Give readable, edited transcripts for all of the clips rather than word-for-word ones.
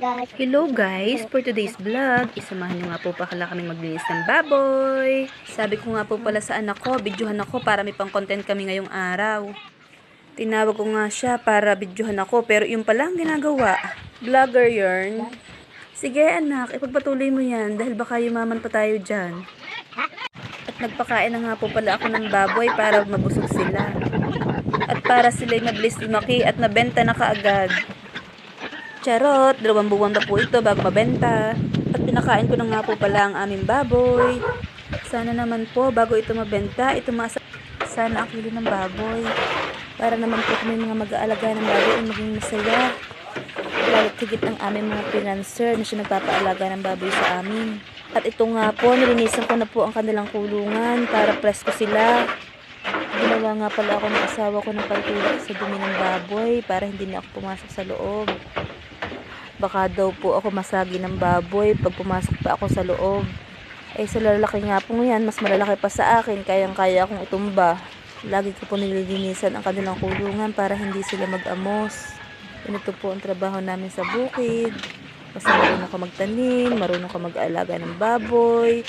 guys. Hello guys, for today's vlog, isamahan nyo nga po pala kami maglinis ng baboy. Sabi ko nga po pala sa anak ko, videohan ako para may pang content kami ngayong araw. Tinawag ko nga siya para videohan ako, pero yung pala ang ginagawa. Vlogger yarn. Sige anak, ipagpatuloy mo yan dahil baka yumaman pa tayo dyan. At nagpakain na nga po pala ako ng baboy para mabusog sila. At para sila'y mabilis lumaki at mabenta na kaagad. Charot, 2 buwan pa po ito bago mabenta. At pinakain ko na nga po pala ang aming baboy. Sana naman po bago ito mabenta, ito sana ang kilo ng baboy. Para naman po kami mga mag-aalaga ng baboy ay maging masaya. Lalo't higit ang aming mga financer na siya nagpapaalaga ng baboy sa amin. At ito nga po, nilinisan ko na po ang kanilang kulungan para presko sila. Ginawa nga pala ako ng asawa ko ng pantulak sa dumi ng baboy para hindi na ako pumasok sa loob. Baka daw po ako masagi ng baboy pag pumasok pa ako sa loob. Eh sa lalaki nga po yan, mas malalaki pa sa akin, kayang-kaya akong itumba. Lagi ko po nililinisan ang kanilang kulungan para hindi sila mag-amos. Ito po ang trabaho namin sa bukid. Basta marunong ka magtanim, marunong ka mag-aalaga ng baboy.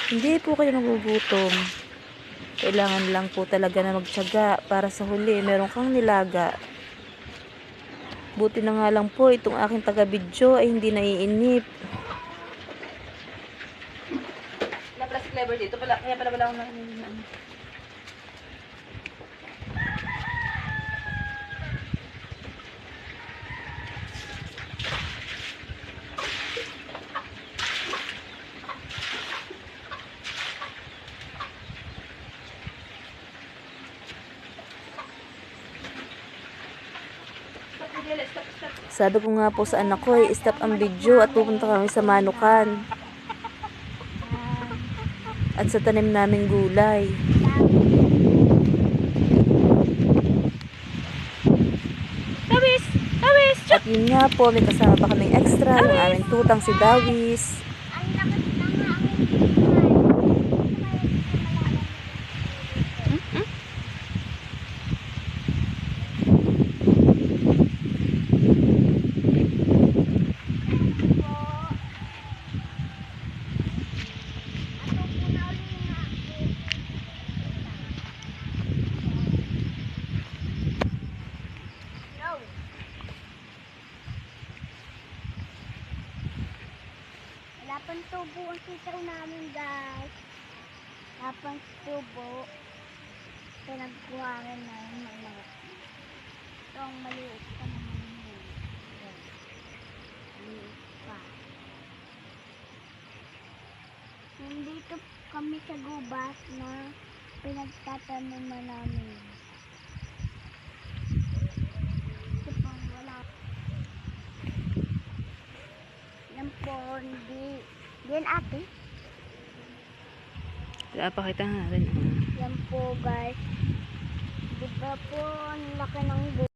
Hindi po kayo nagugutom. Kailangan lang po talaga na magtiyaga para sa huli meron kang nilaga. Buti na nga lang po itong aking taga-video ay hindi naiinip. Plastic lever dito pala, kaya pala ako nang Sabi ko nga po sa anak ko, stop ang video at pupunta kami sa Manukan. At sa tanim naming gulay. Dawis! Dawis! At yun nga po, may kasama pa kaming extra, yung aming tutang si Dawis. Lapang tubo ang sitaw namin guys. Lapang tubo. Pinagkuharan na yung maliit. Ito ang maliit pa naman yun. Maliit pa. Nandito kami sa gubat na pinagtatanuman namin. Ito pang wala. Yan po, hindi. Yan ate. Pakita natin. Yan po guys. Diba po, ang laki ng